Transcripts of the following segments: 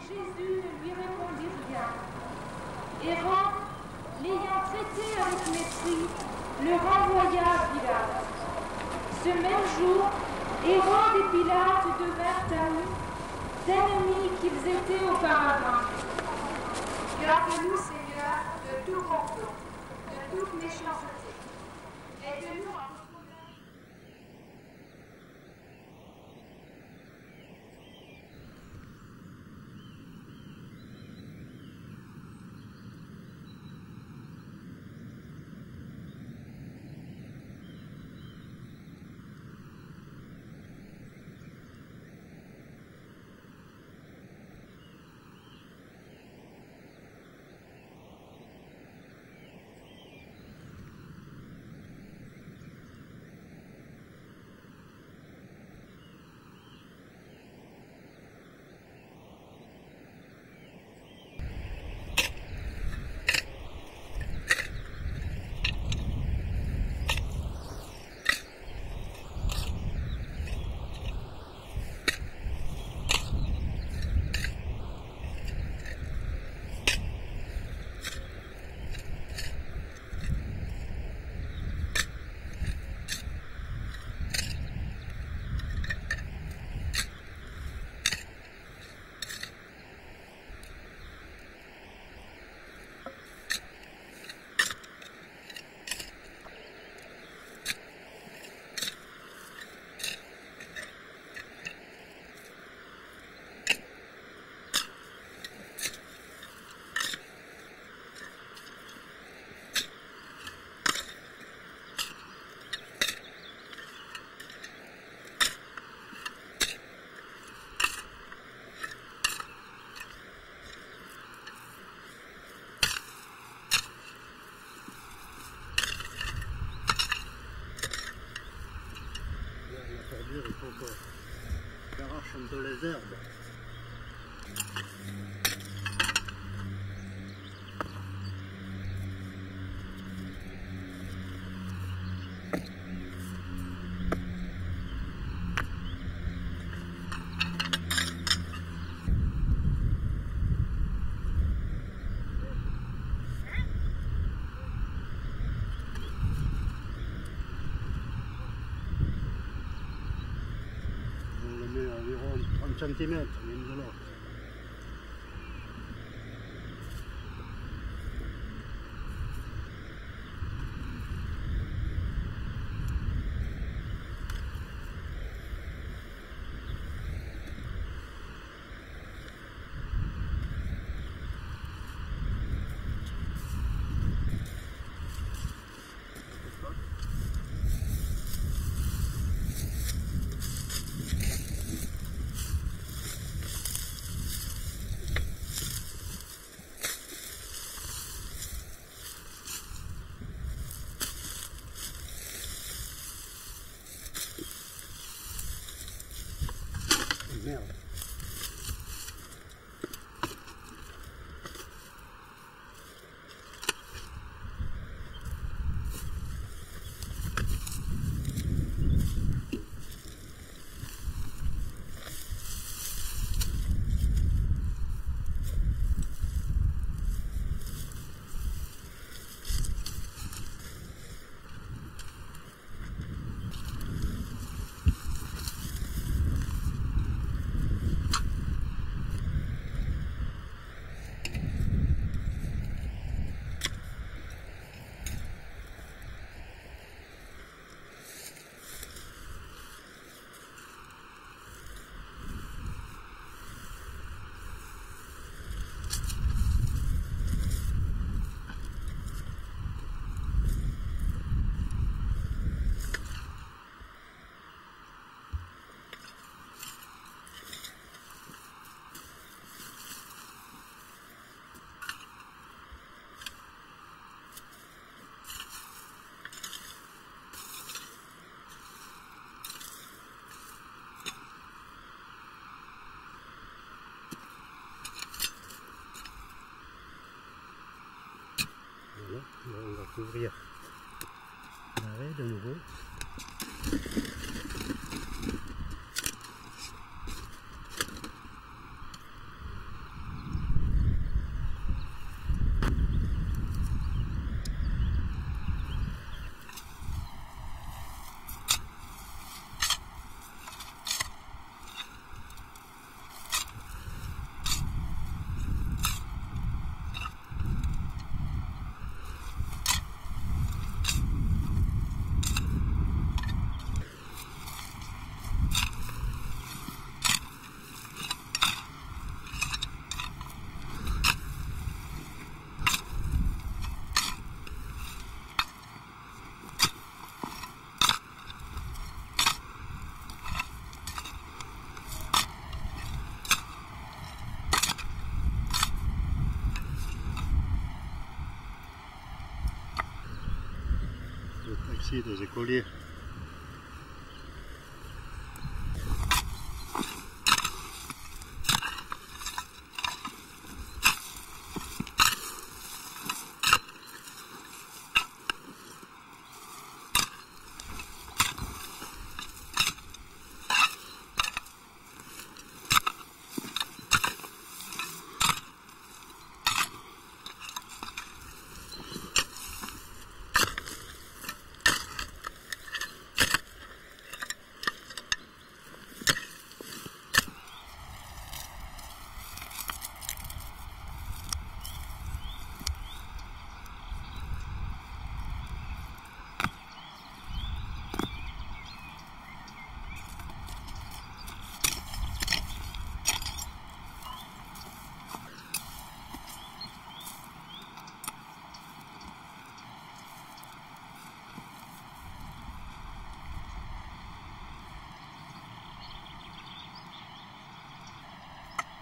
Jésus ne lui répondit rien. Hérode, l'ayant traité avec mépris, le renvoya à Pilate. Ce même jour, Hérode et Pilate devinrent amis, d'ennemis qu'ils étaient auparavant. Garde-nous, Seigneur, de tout complot, de toute méchanceté. Aide-nous à il faut qu'on arrache un peu les herbes. Environ 30 cm l'une de l'autre. Merde. Voilà, là on va couvrir l'arrêt de nouveau. ici des écoliers.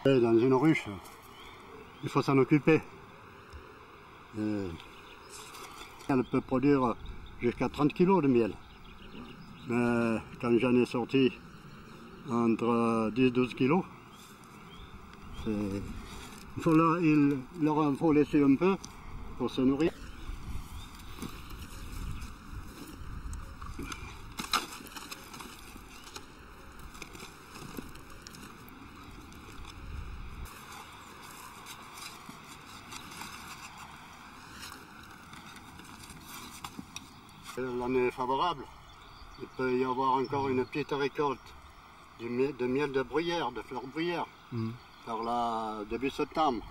Dans une ruche, il faut s'en occuper. Elle peut produire jusqu'à 30 kg de miel. Mais quand j'en ai sorti entre 10-12 kg, il leur en faut laisser un peu pour se nourrir. L'année est favorable, il peut y avoir encore une petite récolte de miel de bruyère, de fleurs bruyères, vers début septembre.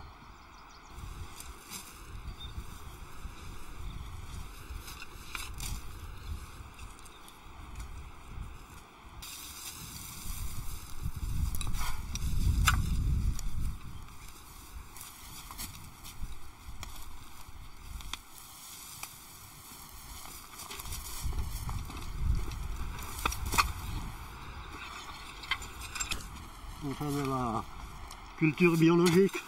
On fait de la culture biologique.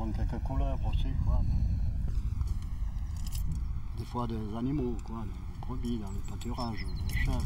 souvent quelques couleurs aussi, quoi. Des fois des animaux, quoi, des brebis dans le pâturage, des chèvres.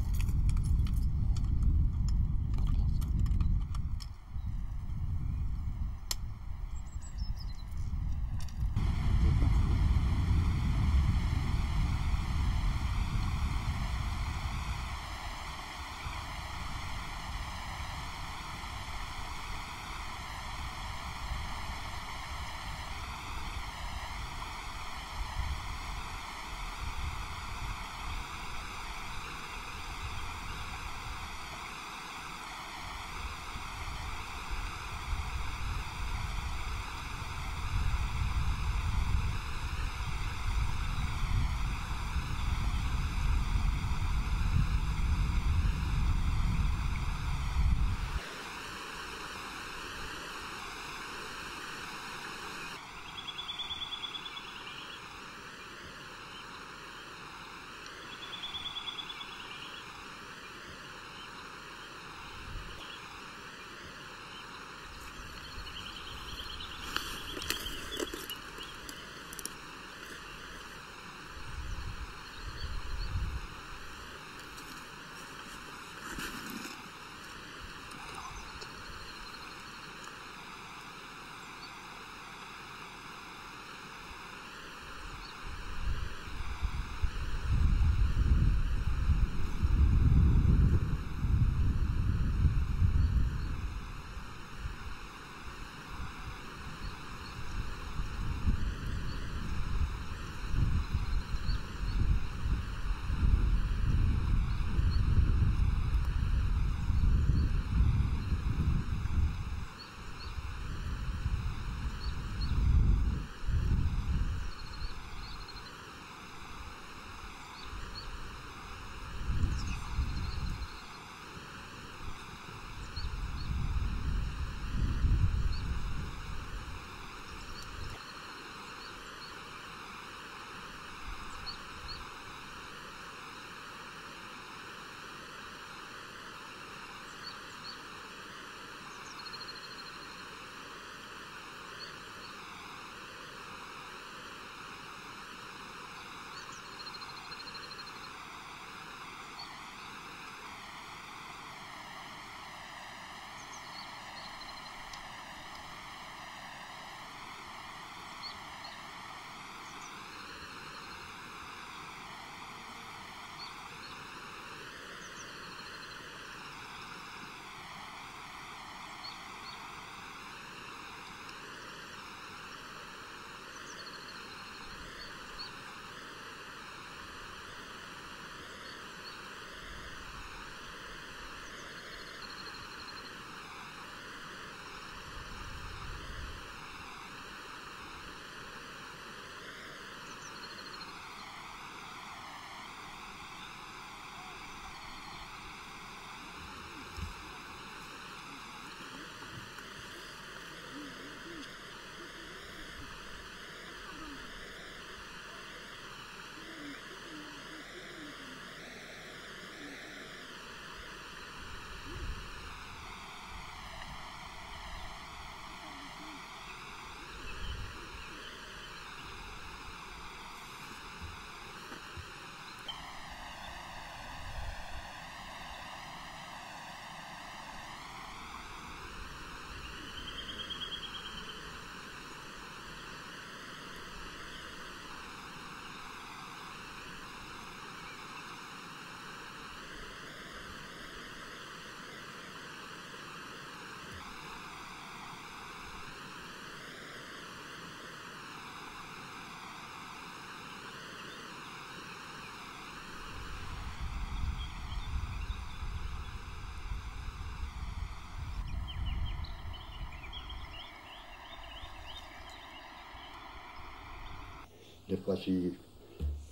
Des fois, si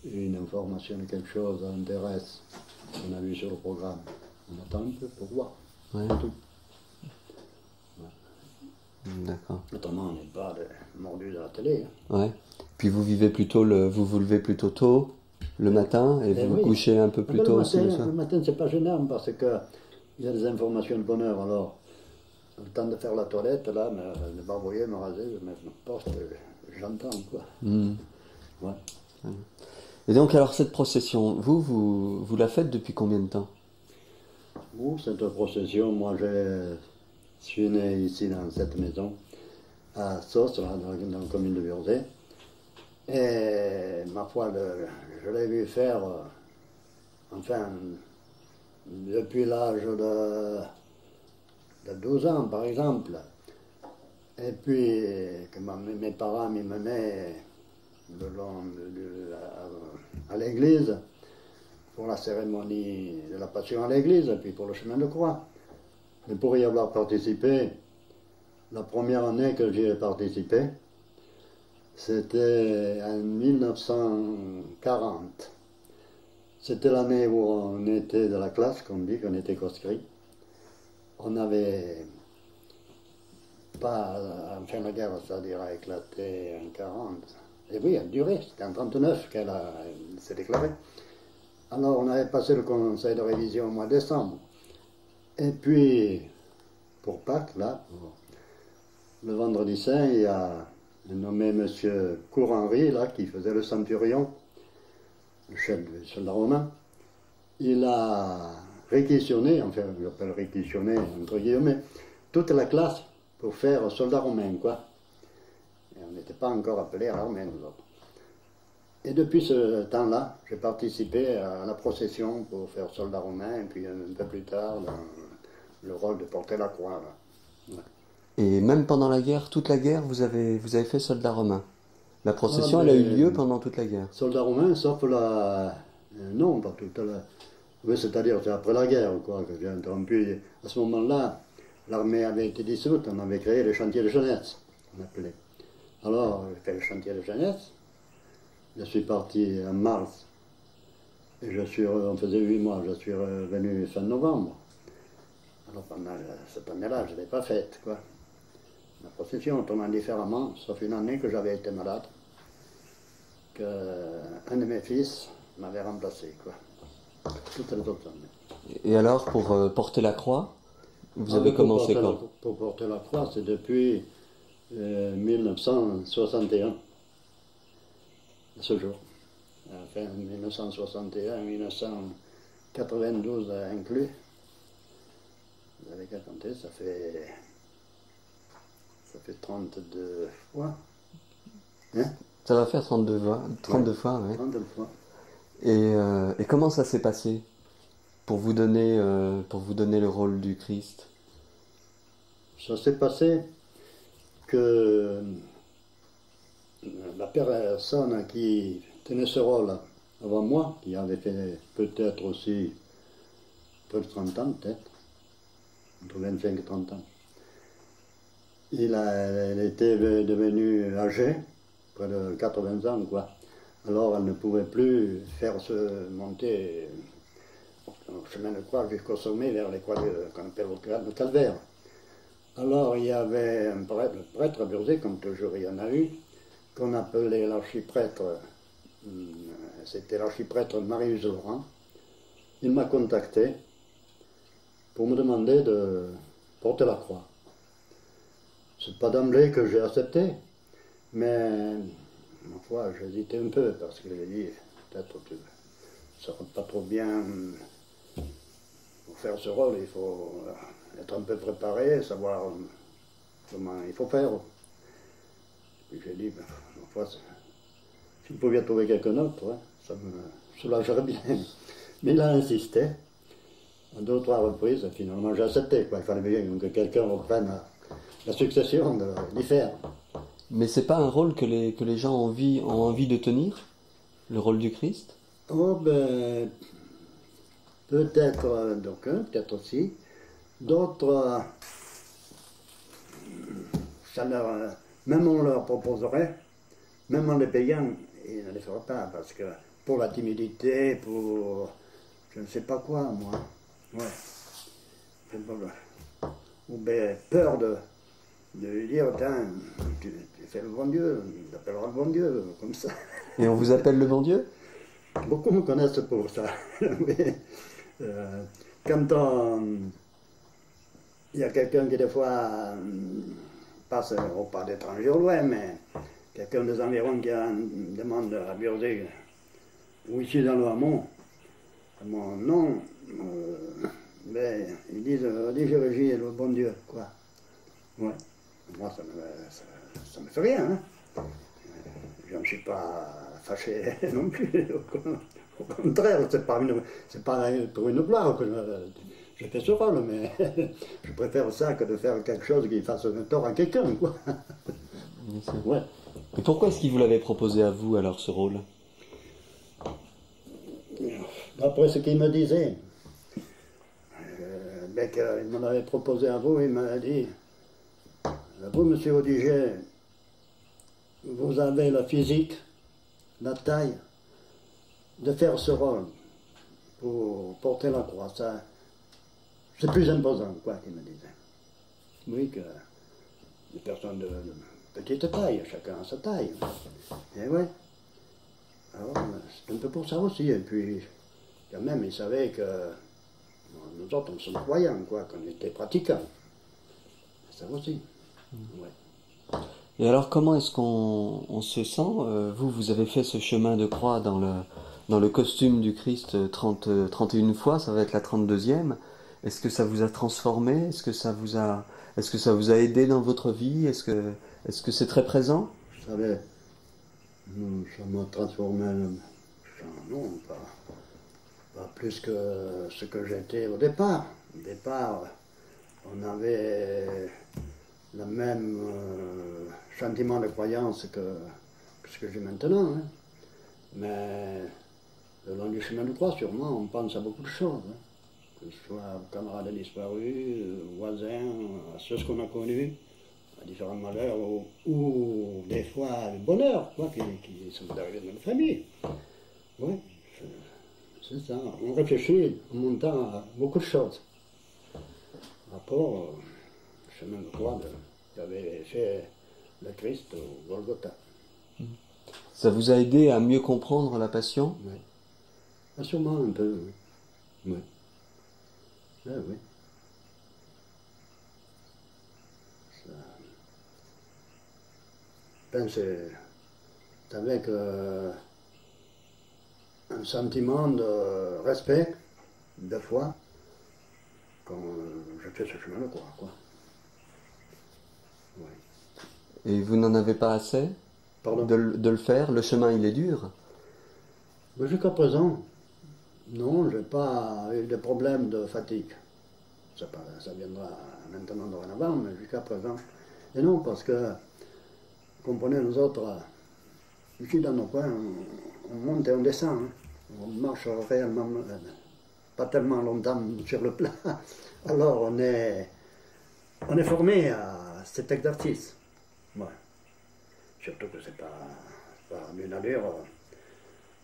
une information, quelque chose intéresse, on a vu sur le programme, on attend un peu pour voir. Ouais. C'est tout. D'accord. Autrement, on n'est pas mordu à la télé. Hein. Ouais. Puis vous vivez plutôt vous vous levez plutôt tôt le matin et vous vous couchez un peu plus tôt aussi le soir. Le matin, c'est pas gênant parce que il y a des informations de bonne heure. Alors, le temps de faire la toilette, là, me barbouiller, me raser, je mets une poste, j'entends, quoi. Ouais. Et donc, alors, cette procession, vous la faites depuis combien de temps? Cette procession, moi, je suis né ici, dans cette maison, à Sauce, là, dans la commune de Burzet. Et, ma foi, je l'ai vu faire, enfin, depuis l'âge de 12 ans, par exemple. Et puis, que mes parents m'emmenaient à l'église, pour la cérémonie de la Passion à l'église, et puis pour le chemin de croix. Et pour y avoir participé, la première année que j'y ai participé, c'était en 1940. C'était l'année où on était de la classe, comme dit, qu'on était conscrits. On n'avait pas, enfin la guerre, c'est-à-dire a éclaté en 40. Et oui, elle a duré, c'était en 39 qu'elle s'est déclarée. Alors on avait passé le conseil de révision au mois de décembre. Et puis, pour Pâques, là, le vendredi saint, il y a un nommé monsieur Cour-Henri, là, qui faisait le centurion, le chef du soldat romain. Il a réquisitionné, enfin, j'appelle réquisitionné, entre guillemets, toute la classe pour faire soldat romain, quoi. Et on n'était pas encore appelés à l'armée, nous autres. Et depuis ce temps-là, j'ai participé à la procession pour faire soldat romain, et puis un peu plus tard, dans le rôle de porter la croix, là. Ouais. Et même pendant la guerre, toute la guerre, vous avez fait soldat romain? La procession, elle a eu lieu pendant toute la guerre? Soldat romain, sauf la... non, pas toute la... Oui, c'est-à-dire, c'est après la guerre, quoi, que j'ai interrompu. À ce moment-là, l'armée avait été dissoute, on avait créé le chantier de jeunesse, on appelait. Alors, j'ai fait le chantier de jeunesse. Je suis parti en mars. Et on faisait 8 mois, je suis revenu fin novembre. Alors pendant cette année-là, je ne l'ai pas faite, quoi. La procession tournant différemment, sauf une année que j'avais été malade, qu'un de mes fils m'avait remplacé, quoi. Toutes les autres années. Et alors, pour porter la croix, vous avez commencé quand? Pour porter la croix, c'est depuis 1961, ce jour. Enfin, 1961, 1992 inclus. Vous avez qu'à compter, ça fait 32 fois. Hein? Ça va faire 32 fois, 32 fois, ouais. 32 fois. Et comment ça s'est passé pour vous donner le rôle du Christ? Ça s'est passé que la personne qui tenait ce rôle avant moi, qui avait fait peut-être aussi peu de 30 ans, peut-être, entre 25 et 30 ans, elle était devenue âgée, près de 80 ans, quoi. Alors elle ne pouvait plus faire se monter au chemin de croix jusqu'au sommet vers les croix qu'on appelle le calvaire. Alors il y avait un prêtre à Burzet, comme toujours il y en a eu, qu'on appelait l'archiprêtre, c'était l'archiprêtre Marius Laurent. Il m'a contacté pour me demander de porter la croix. C'est pas d'emblée que j'ai accepté, mais ma foi, j'hésitais un peu parce que j'ai dit, peut-être que ça ne va pas trop bien. Pour faire ce rôle, il faut être un peu préparé, savoir comment il faut faire. Puis j'ai dit, ma foi, si vous pouviez trouver quelqu'un d'autre, hein, ça me soulagerait bien. Mais il a insisté, à 2 ou 3 reprises, et finalement j'ai accepté, quoi. Il fallait bien que quelqu'un reprenne la succession d'y faire. Mais c'est pas un rôle que les gens ont envie de tenir, le rôle du Christ? Oh ben, peut-être d'aucuns, peut-être aussi. D'autres, même on leur proposerait, même en les payant, ils ne les feraient pas, parce que pour la timidité, pour je ne sais pas quoi, moi. Ouais. Ou bien peur de lui dire, tiens, tu fais le bon Dieu, il t'appellera le bon Dieu, comme ça. Et on vous appelle le bon Dieu? Beaucoup me connaissent pour ça. Mais, quand il y a quelqu'un qui des fois passe au pas d'étranger au loin, mais quelqu'un des environs qui demande à Birzig, ou ici dans le hameau, mon nom, ben, ils disent Géorgie est le bon Dieu, quoi. Ouais. Moi, ça me fait rien, hein. Je ne suis pas fâché non plus. Au contraire, c'est pas pour une gloire que je fais ce rôle, mais je préfère ça que de faire quelque chose qui fasse un tort à quelqu'un, quoi. Ouais. Et pourquoi est-ce qu'il vous l'avait proposé à vous, alors, ce rôle? D'après ce qu'il me disait, ben, qu'il m'en avait proposé à vous, il m'a dit, vous, monsieur Audiger, vous avez la physique, la taille, de faire ce rôle pour porter la croix. Ça, c'est plus imposant, quoi, qu'il me disait. Oui, que des personnes de petite taille, chacun a sa taille. Et ouais. Alors, c'est un peu pour ça aussi. Et puis, quand même, il savait que nous autres, on sommes croyants, quoi, qu'on était pratiquants. Ça aussi. Ouais. Et alors, comment est-ce qu'on se sent? Vous avez fait ce chemin de croix dans le costume du Christ 31 fois, ça va être la 32e. Est-ce que ça vous a transformé? Est-ce que ça vous a aidé dans votre vie? Est-ce que c'est très présent? Vous savez, ça m'a transformé, non, pas plus que ce que j'étais au départ. Au départ, on avait le même sentiment de croyance que ce que j'ai maintenant. Hein. Mais le long du chemin de croix, sûrement, on pense à beaucoup de choses. Hein. Que ce soit aux camarades disparus, aux voisins, à ceux qu'on a connus, à différents malheurs, ou des fois le bonheur, quoi, qui sont arrivés dans la famille. Oui, c'est ça. On réfléchit en montant à beaucoup de choses. Rapport au chemin de croix qu'avait fait le Christ au Golgotha. Ça vous a aidé à mieux comprendre la Passion? Oui. Ah, sûrement un peu, oui. Oui. Ah, oui. Ça... Ben, c'est avec un sentiment de respect, de foi, quand je fais ce chemin de croix, quoi. Oui. Et vous n'en avez pas assez de le faire? Le chemin, il est dur? Mais jusqu'à présent, non, je n'ai pas eu de problème de fatigue. Ça viendra maintenant dorénavant, mais jusqu'à présent. Et non, parce que, comprenez, nous autres, ici dans nos coins, on monte et on descend. Hein. On marche réellement, pas tellement longtemps sur le plat. Alors on est formé à cet exercice. Ouais. Surtout que c'est pas d'une allure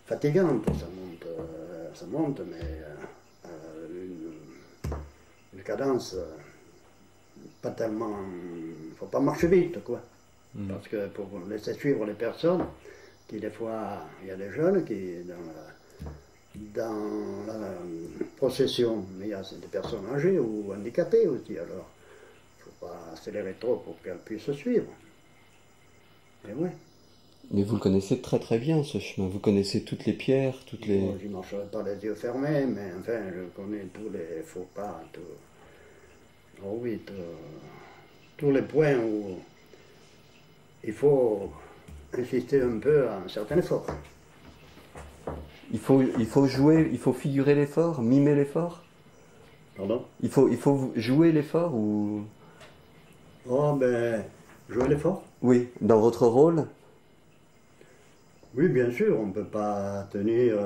fatigante, ça monte, mais une cadence pas tellement. Il ne faut pas marcher vite, quoi. Parce que pour laisser suivre les personnes, qui des fois, il y a des jeunes qui, dans la procession, mais il y a des personnes âgées ou handicapées aussi, alors il ne faut pas accélérer trop pour qu'elles puissent suivre. Et ouais. Mais vous le connaissez très très bien, ce chemin. Vous connaissez toutes les pierres, toutes les... Bon, je ne marcherai pas les yeux fermés, mais enfin, je connais tous les faux pas, oh oui, tous les points où il faut insister un peu à un certain effort. Il faut jouer, il faut figurer l'effort, mimer l'effort? Pardon? Il faut jouer l'effort ou... Oh, ben, jouer l'effort? Oui, dans votre rôle? Oui, bien sûr, on ne peut pas tenir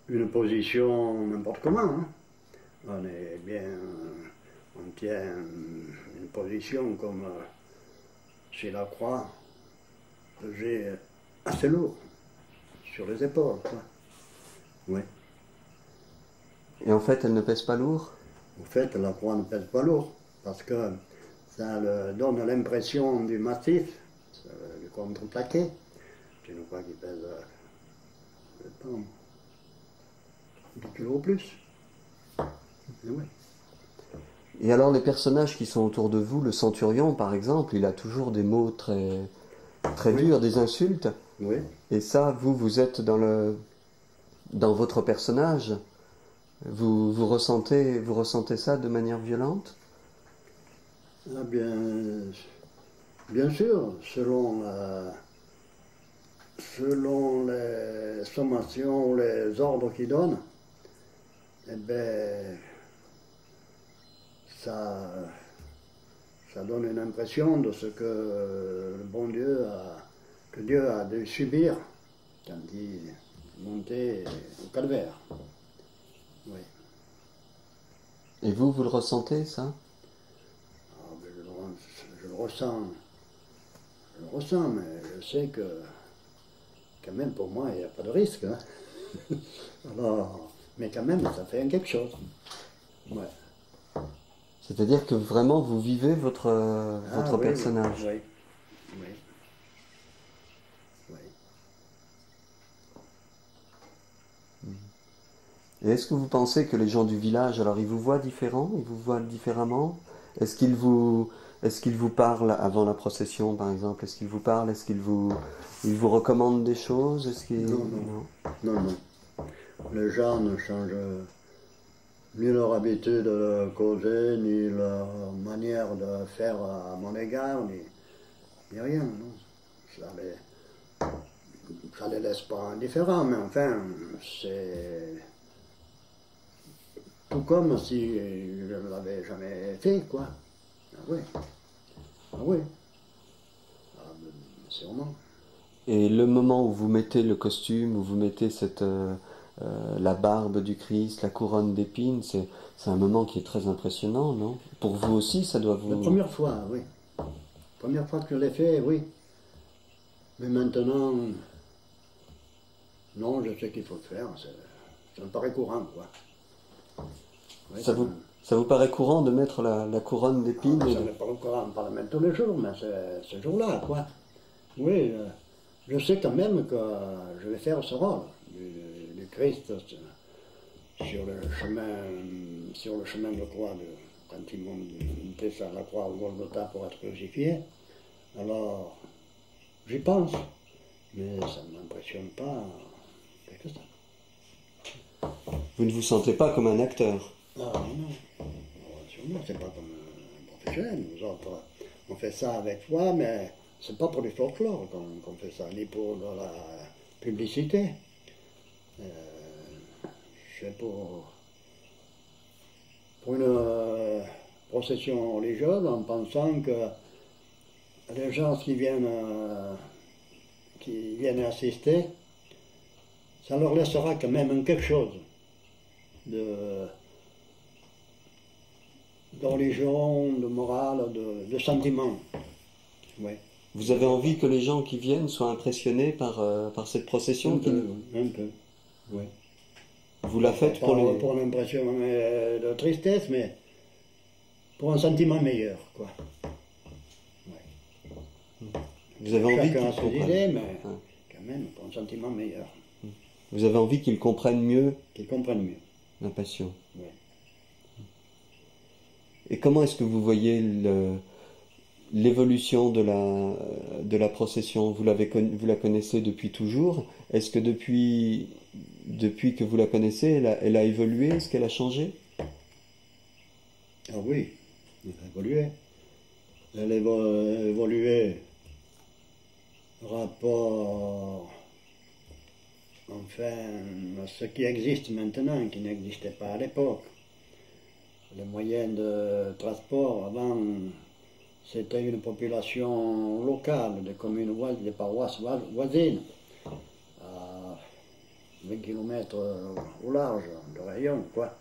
une position n'importe comment. Hein. On tient une position comme si la croix pesait assez lourd sur les épaules. Quoi. Oui. Et en fait, elle ne pèse pas lourd? En fait, la croix ne pèse pas lourd, parce que ça donne l'impression du massif, du contreplaqué. C'est une croix qui pèse, je sais pas, 10 kilos ou plus. Et ouais. Et alors les personnages qui sont autour de vous, le centurion par exemple, il a toujours des mots très, très Oui. durs, des insultes. Oui. Et ça, vous êtes dans votre personnage. Vous ressentez ça de manière violente? Ah bien sûr, selon les sommations ou les ordres qu'il donne, eh ben, ça donne une impression de ce que le bon Dieu a dû subir quand il montait au calvaire. Oui. Et vous le ressentez, ça? Ah, ben, je le ressens. Je le ressens, mais je sais que quand même pour moi il n'y a pas de risque. Hein. Alors, mais quand même ça fait quelque chose. Ouais. C'est-à-dire que vraiment vous vivez votre Oui, personnage. Oui, oui, oui. Et est-ce que vous pensez que les gens du village, alors ils vous voient différents, ils vous voient différemment? Est-ce qu'ils vous parlent avant la procession, par exemple? Est-ce qu'ils vous parlent? Ils vous recommandent des choses? Non. Les gens ne changent ni leur habitude de causer, ni leur manière de faire à mon égard, ni rien, non. Ça les laisse pas indifférents, mais enfin, c'est tout comme si je ne l'avais jamais fait, quoi. Ah oui. Ah oui. Ah, sûrement. Et le moment où vous mettez le costume, où vous mettez la barbe du Christ, la couronne d'épines, c'est un moment qui est très impressionnant, non? Pour vous aussi, ça doit vous... La première fois, oui. La première fois que je l'ai fait, oui. Mais maintenant, non, je sais qu'il faut le faire. Ça me paraît courant, quoi. Oui, ça vous paraît courant de mettre la couronne d'épines? Ça n'est pas courant, pas la mettre tous les jours, mais ce jour-là, quoi. Oui, je sais quand même que je vais faire ce rôle du Christ sur le chemin de croix, quand ils montaient sur la croix au Golgotha pour être crucifié. Alors, j'y pense, mais ça ne m'impressionne pas plus que ça. Vous ne vous sentez pas comme un acteur? Ah non, sûrement, c'est pas comme un professionnel. Nous autres, on fait ça avec foi, mais c'est pas pour du folklore qu'on fait ça, ni pour de la publicité. C'est pour une procession religieuse, en pensant que les gens qui viennent assister, ça leur laissera quand même quelque chose de religion, de morale, de sentiment. Oui. Vous avez envie que les gens qui viennent soient impressionnés par cette procession? Un peu, oui. Vous la faites pour une impression de tristesse, mais pour un sentiment meilleur, quoi. Ouais. Vous avez envie Chacun a qu'ils ses comprennent. idées, mais quand même pour un sentiment meilleur. Vous avez envie qu'ils comprennent mieux Qu'ils comprennent mieux. la passion. Oui. Et comment est-ce que vous voyez l'évolution de la procession? Vous la connaissez depuis toujours? Est-ce que depuis que vous la connaissez, elle a évolué? Est-ce qu'elle a changé? Ah oui, elle a évolué. Elle a évolué rapport, enfin, à ce qui existe maintenant, qui n'existait pas à l'époque. Les moyens de transport, avant, c'était une population locale, des communes voisines, des paroisses voisines, à 20 km au large de rayon, quoi.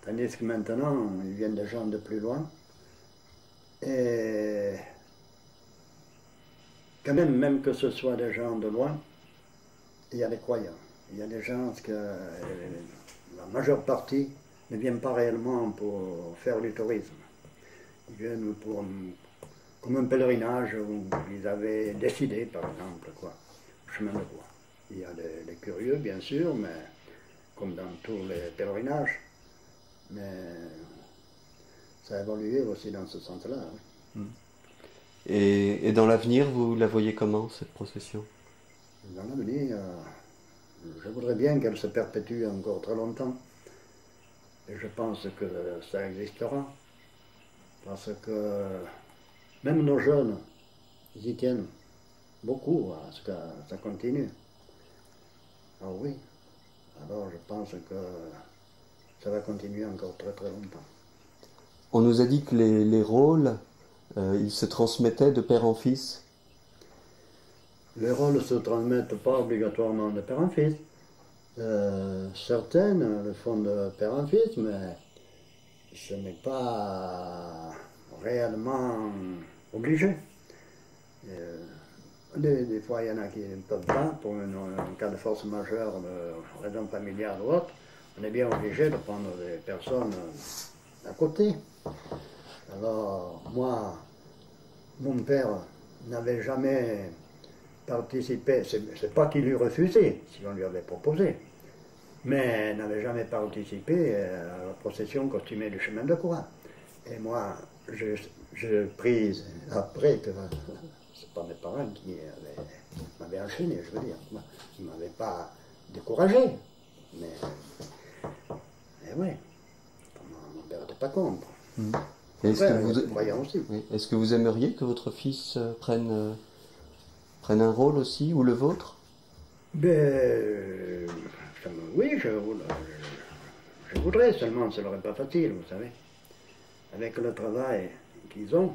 Tandis que maintenant, ils viennent des gens de plus loin. Et quand même que ce soit des gens de loin, il y a des croyants. Il y a des gens que la majeure partie ne viennent pas réellement pour faire du tourisme. Ils viennent comme un pèlerinage où ils avaient décidé, par exemple, quoi, le chemin de croix. Il y a des curieux, bien sûr, mais comme dans tous les pèlerinages. Mais ça a évolué aussi dans ce sens-là. Hein. Et dans l'avenir, vous la voyez comment, cette procession? Dans l'avenir, je voudrais bien qu'elle se perpétue encore très longtemps. Et je pense que ça existera. Parce que même nos jeunes, ils y tiennent beaucoup à ce que ça continue. Ah oui. Alors je pense que ça va continuer encore très très longtemps. On nous a dit que les rôles, ils se transmettaient de père en fils. Les rôles ne se transmettent pas obligatoirement de père en fils. Certaines le font de père en fils, mais ce n'est pas réellement obligé. Des fois, il y en a qui ne peuvent pas, pour un cas de force majeure, de raison familiale ou autre. On est bien obligé de prendre des personnes à côté. Alors, moi, mon père n'avait jamais participé, c'est pas qu'il eût refusé, si on lui avait proposé, mais n'avait jamais participé à la procession costumée du chemin de croix. Et moi, j'ai pris après que c'est pas mes parents qui m'avaient enchaîné, je veux dire. Ils ne m'avaient pas découragé, mais oui, mon père n'était pas contre. Est-ce que vous croyant aussi. Oui. Est-ce que vous aimeriez que votre fils prenne un rôle aussi, ou le vôtre? Ben, oui, je voudrais, seulement ce n'aurait pas facile, vous savez. Avec le travail qu'ils ont,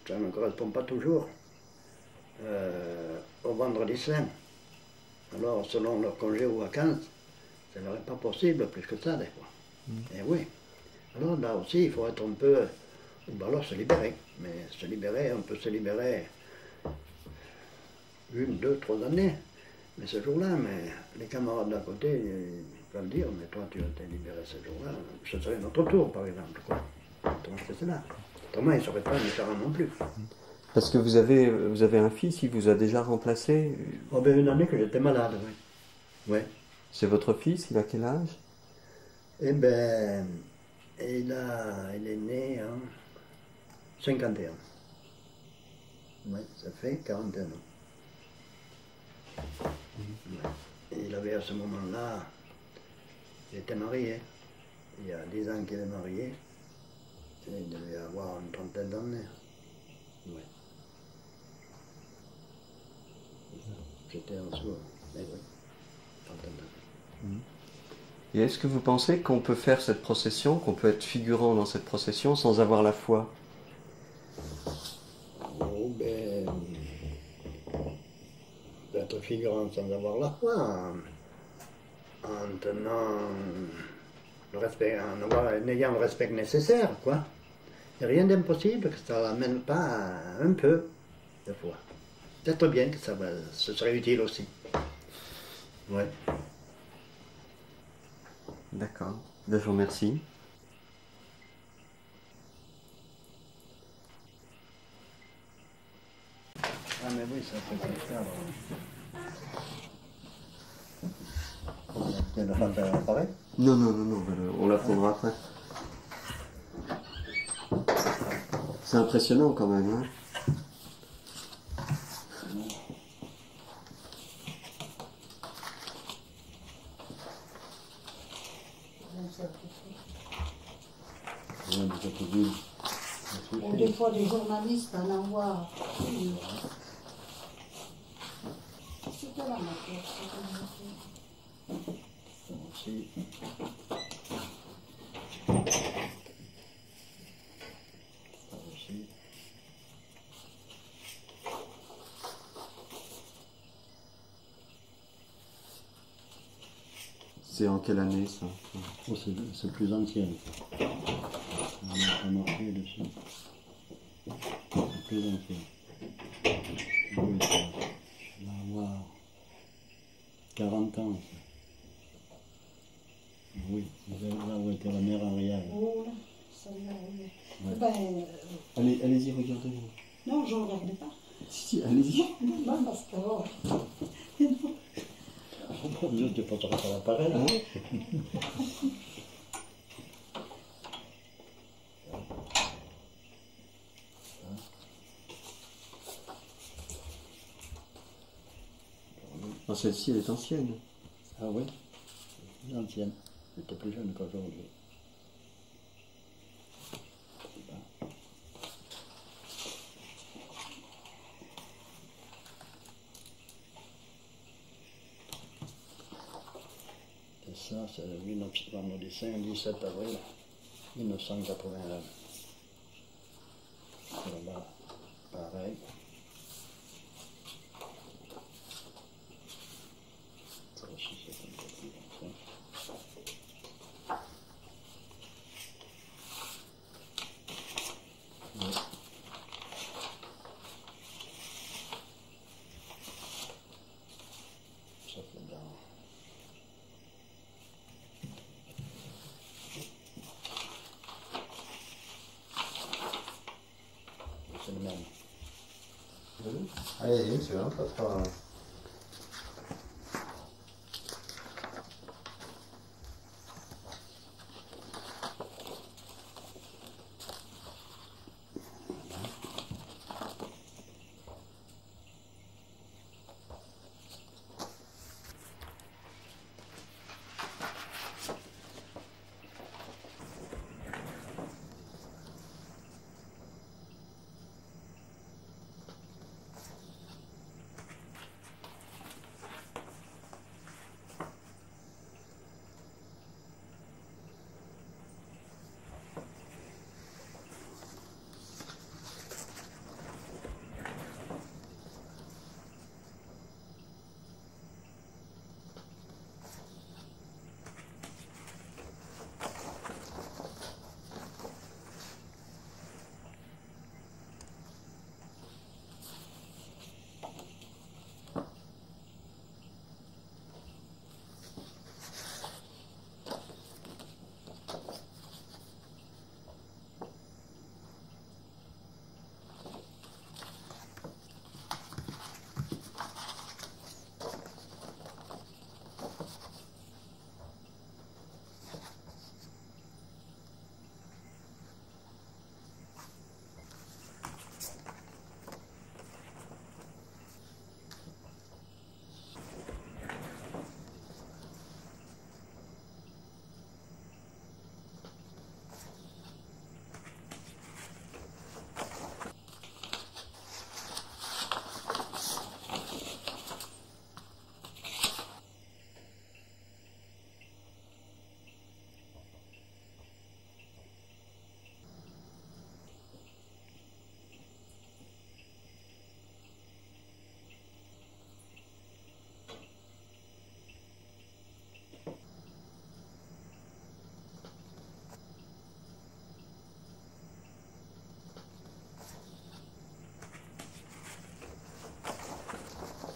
ça ne correspond pas toujours au vendredi saint. Alors, selon leur congé ou vacances, ça n'aurait pas possible plus que ça, des fois. Et oui. Alors là aussi, il faut être un peu... Ou alors se libérer. Mais se libérer, on peut se libérer 1, 2, 3 années. Mais ce jour-là, mais les camarades d'à côté, ils peuvent dire, mais toi tu as été libéré ce jour-là, ce serait notre tour par exemple. Quoi. Donc c'est cela. Autrement, ils ne seraient pas différents non plus. Parce que vous avez un fils, il vous a déjà remplacé? Oh ben une année que j'étais malade, oui. Ouais. C'est votre fils, il a quel âge? Eh ben, il est né en 51. Oui, ça fait 41 ans. Et il avait à ce moment-là, il était marié. Il y a 10 ans qu'il est marié. Et il devait avoir une trentaine d'années. Oui. J'étais en dessous, mais oui, trentaine d'années. Et est-ce que vous pensez qu'on peut faire cette procession, qu'on peut être figurant dans cette procession sans avoir la foi? Oh ben... être figurant sans avoir la foi, en tenant le respect, en ayant le respect nécessaire, quoi. Il n'y a rien d'impossible que ça l'amène pas un peu de foi. Peut-être bien que ce serait utile aussi. Ouais. D'accord. Je vous remercie. Ah mais oui, ça fait comme ça. Il y a le fantôme apparaît? Non, on la prendra après. C'est impressionnant quand même, hein? Des fois, les journalistes en envoient. C'était la matière. Aussi. Aussi. C'est en quelle année ça? Oh, c'est plus ancien. On a marqué dessus. C'est plus ancien. Oui, ça va avoir 40 ans. Ça. Oui, là où était la mère Ariel. Oh là, celle-là, oui. Ouais. Ben, Allez-y, regardez. non, je ne regardais pas. Si, allez-y. Non, parce que... Oh. Oh mon Dieu, tu peux te faire l'appareil, hein? Ah, celle-ci, elle est ancienne. Ah oui, c'est ancienne. J'étais plus jeune qu'aujourd'hui. Et ça, c'est le vendredi 5, 17 avril 1981. Là-bas, pareil. Ça aussi, c'est un peu plus comme ça. Ouais. Ça fait dans... C'est le même. Allez, c'est un peu pas.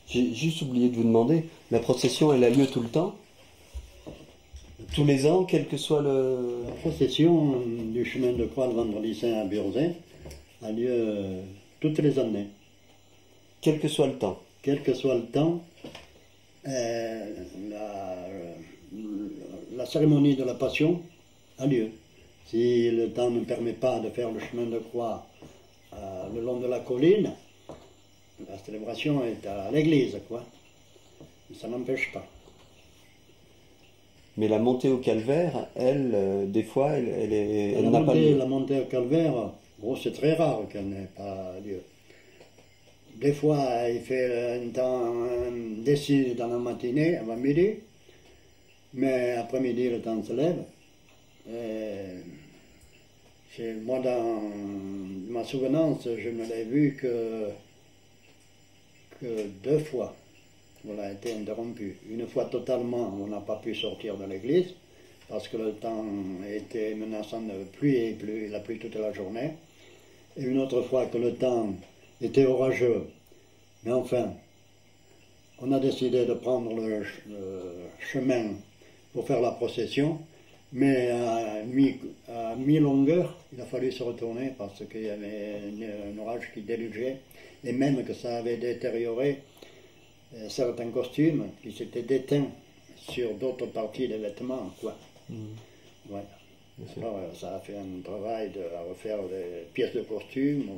J'ai juste oublié de vous demander, la procession, elle a lieu tout le temps? Tous les ans, quel que soit le... La procession du chemin de croix le vendredi saint à Burzin a lieu toutes les années. Quel que soit le temps. Quel que soit le temps, la cérémonie de la Passion a lieu. Si le temps ne permet pas de faire le chemin de croix le long de la colline, la célébration est à l'église, quoi. Mais ça n'empêche pas. Mais la montée au calvaire, elle, des fois, elle n'a pas lieu. La montée au calvaire, bon, c'est très rare qu'elle n'ait pas lieu. Des fois, il fait un temps décis dans la matinée, avant midi, mais après-midi, le temps se lève. Moi, dans ma souvenance, je ne l'ai vu que 2 fois. On a été interrompu. Une fois totalement, on n'a pas pu sortir de l'église, parce que le temps était menaçant de pluie, il a plu toute la journée. Et une autre fois que le temps était orageux. Mais enfin, on a décidé de prendre le chemin pour faire la procession, mais à mi-longueur, il a fallu se retourner parce qu'il y avait un orage qui délugeait, et même que ça avait détérioré certains costumes qui s'étaient déteints sur d'autres parties des vêtements, quoi. Ouais. Alors, ça a fait un travail à refaire des pièces de costume,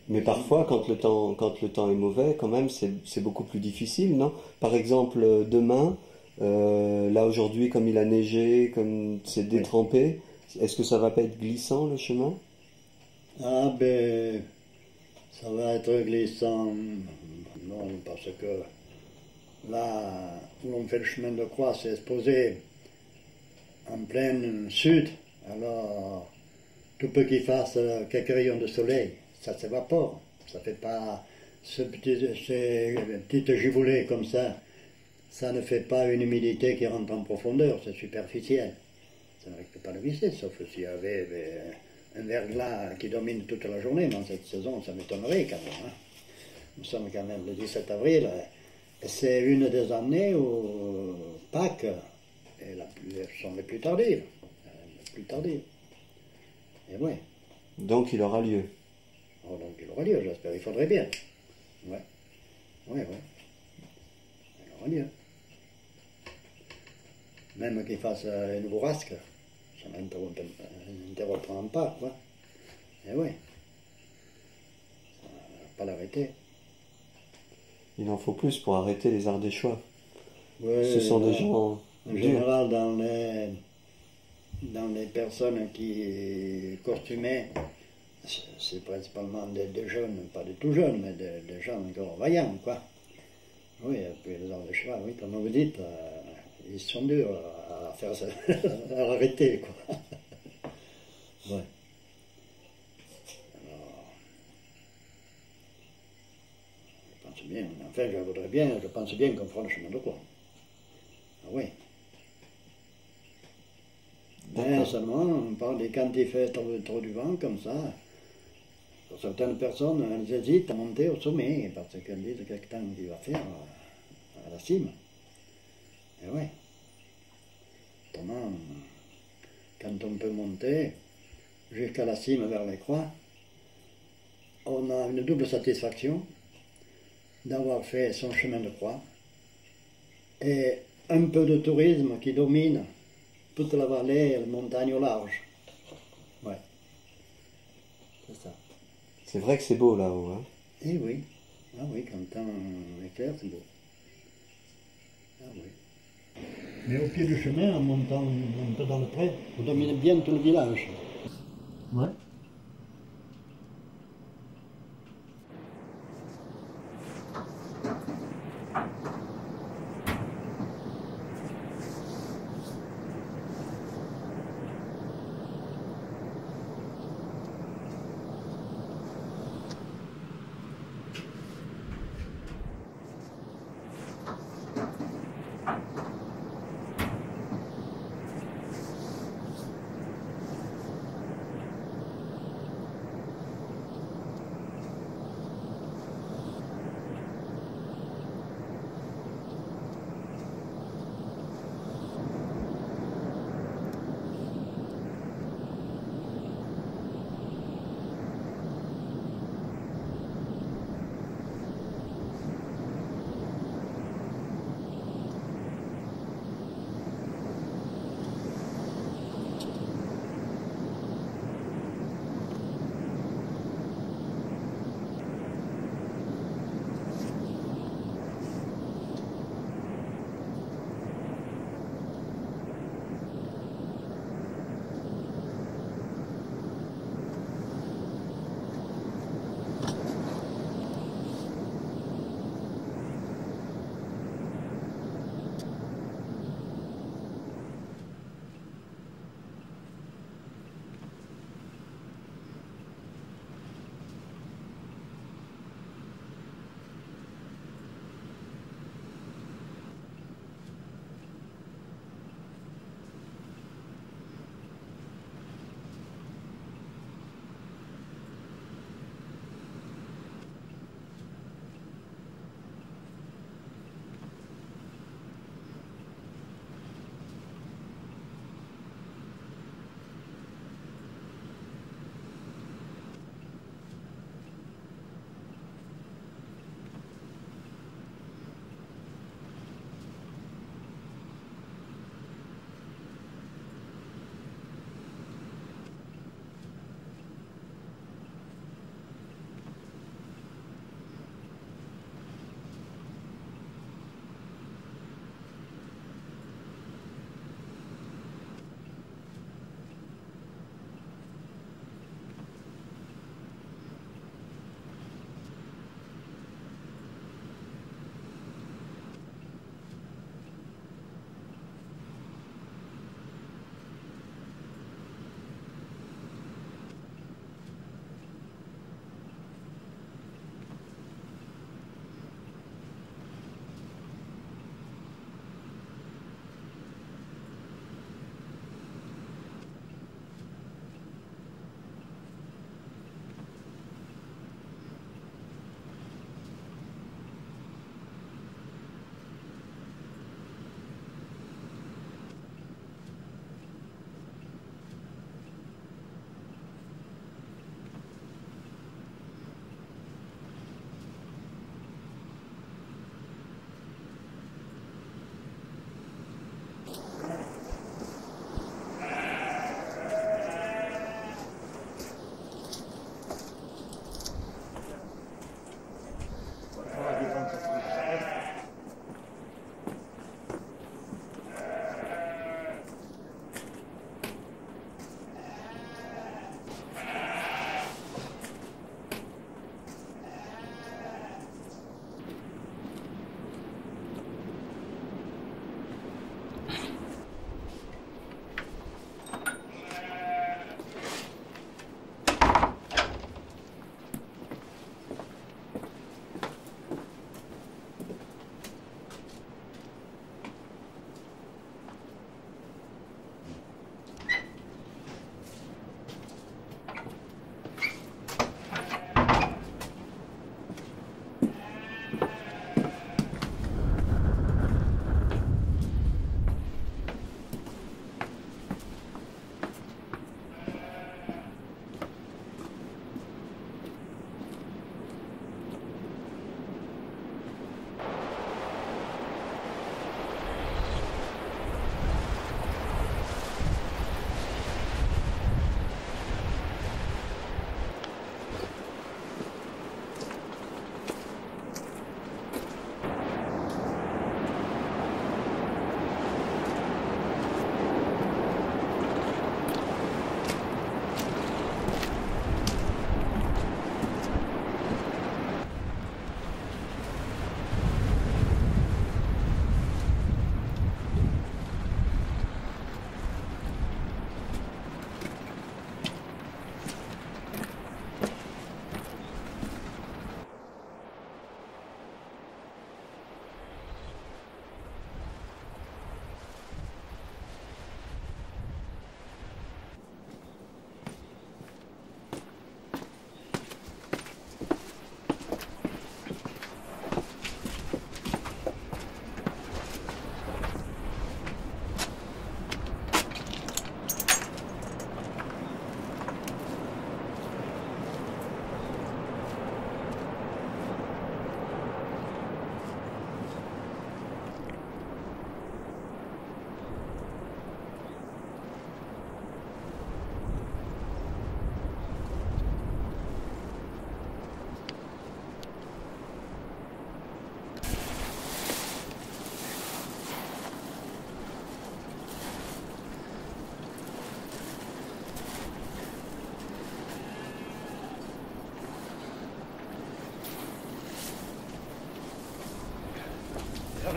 Mais parfois, quand le temps est mauvais, quand même, c'est beaucoup plus difficile, non? Par exemple, demain, là aujourd'hui, comme il a neigé, comme c'est détrempé, est-ce que ça va pas être glissant le chemin? Ah ben, ça va être glissant, non, parce que là où on fait le chemin de croix, c'est exposé en plein sud, alors tout peu qu'il fasse quelques rayons de soleil, ça s'évapore, ça fait pas ces petites giboulées comme ça ne fait pas une humidité qui rentre en profondeur, c'est superficiel. Ça ne risque pas de glisser, sauf s'il y avait un verglas qui domine toute la journée dans cette saison, ça m'étonnerait quand même. Hein. Nous sommes quand même le 17 avril, c'est une des années où Pâques sont les plus tardives. Et oui. Donc il aura lieu. Oh, donc il aura lieu, j'espère, il faudrait bien. Ouais. Il aura lieu. Même qu'il fasse une bourrasque, ça n'interrompra pas, quoi. Et oui. Ça ne va pas l'arrêter. Il en faut plus pour arrêter les Ardéchois. Oui, ce sont des gens en durs. général, dans les personnes qui costumaient, c'est principalement des jeunes, pas des tout jeunes, mais des gens encore vaillants, quoi. Oui, et puis les Ardéchois, oui, comme vous dites, ils sont durs à faire ça, à l'arrêter, quoi. Ouais. Alors, je pense bien, enfin, je pense bien qu'on fera le chemin de croix. Ah oui. Mais seulement, on parle des quand il fait trop du vent, comme ça. Pour certaines personnes, elles hésitent à monter au sommet, parce qu'elles disent quel temps il va faire à la cime. Et oui. Autrement, quand on peut monter jusqu'à la cime vers les croix, on a une double satisfaction d'avoir fait son chemin de croix et un peu de tourisme qui domine toute la vallée et les montagnes au large. Ouais. C'est ça. C'est vrai que c'est beau là-haut. Hein? Eh oui. Ah oui, quand le temps est clair, c'est beau. Ah oui. Mais au pied du chemin, en montant un peu dans le pré, vous dominez bien tout le village. Ouais.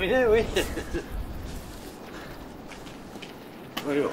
terminé, oui. Alors.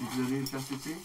Vous allez le faire sécher?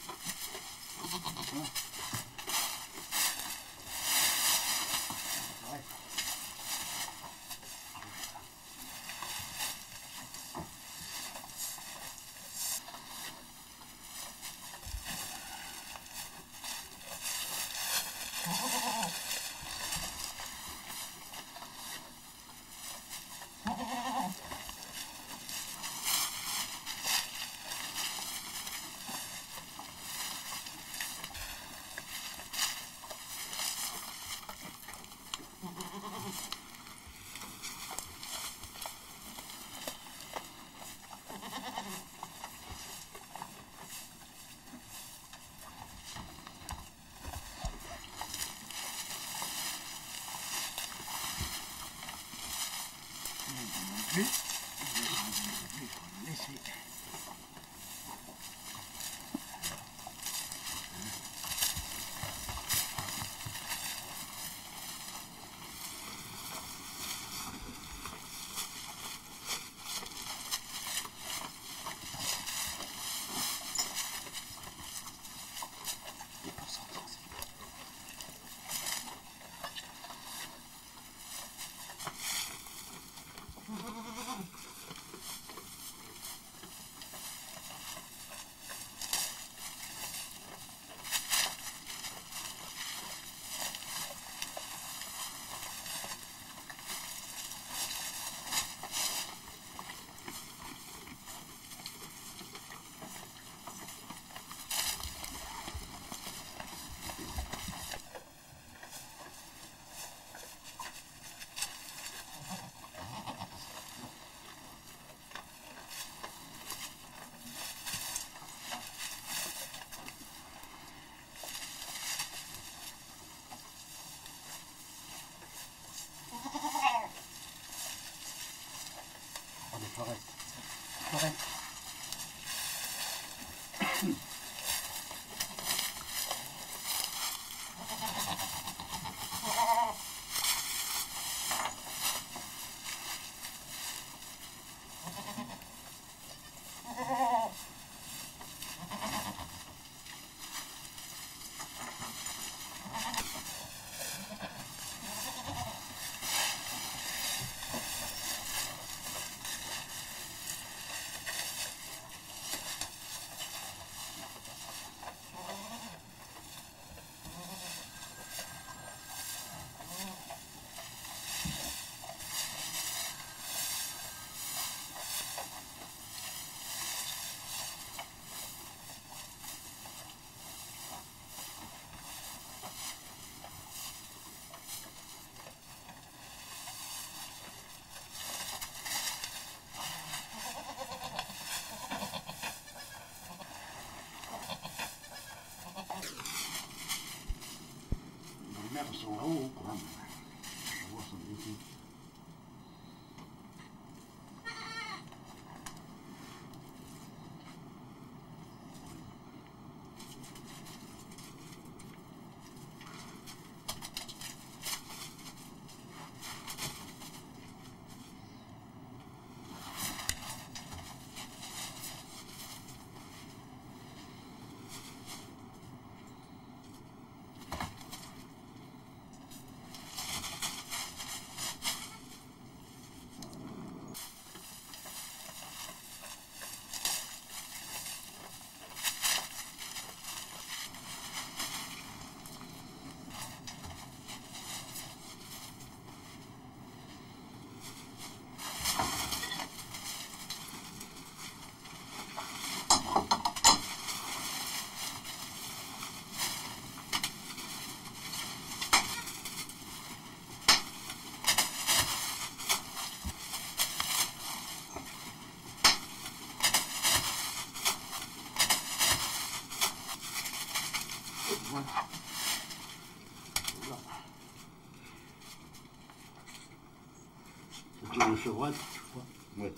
C'est une chevrette, je crois. Oui.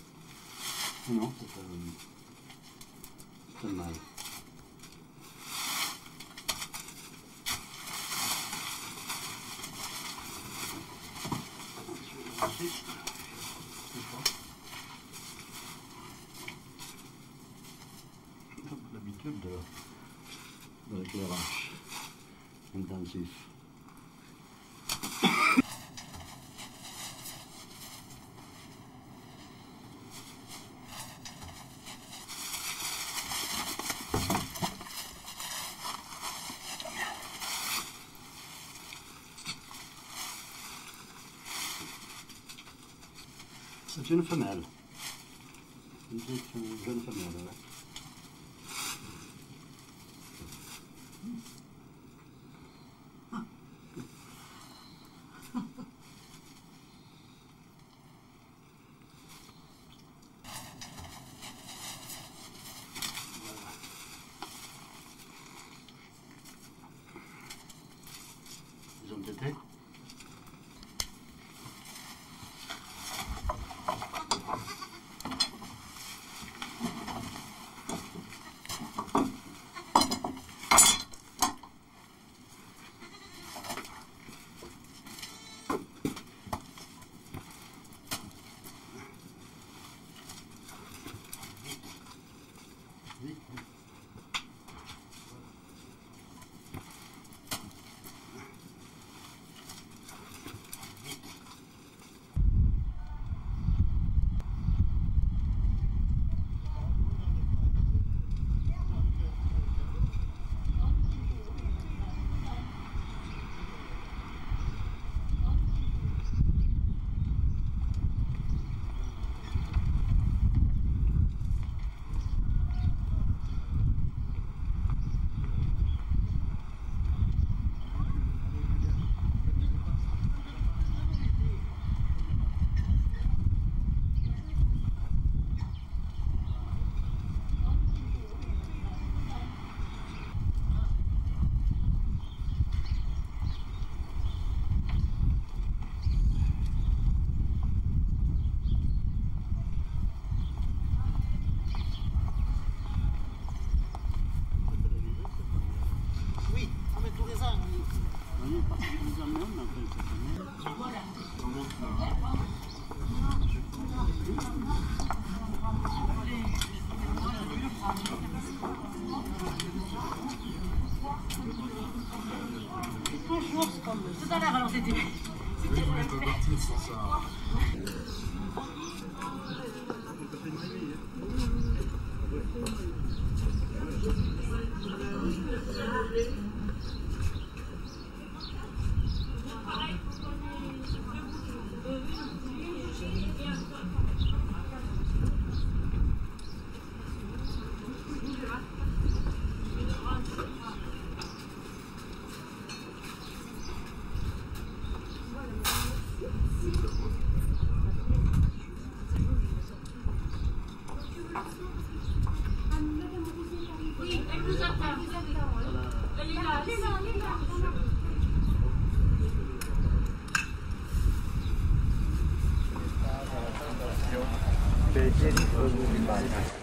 Non, c'est mal. L'habitude de l'éclairage intensif. C'est une femelle. Une jeune femelle, ouais. Ils ont été. Tout à l'heure, alors c'était. Oui, on peut partir sans ça.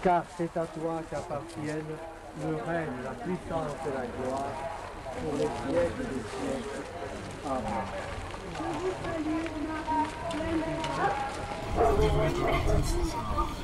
Car c'est à toi qu'appartiennent le règne, la puissance et la gloire pour les siècles des siècles. Amen. Oui, on peut partir sans ça.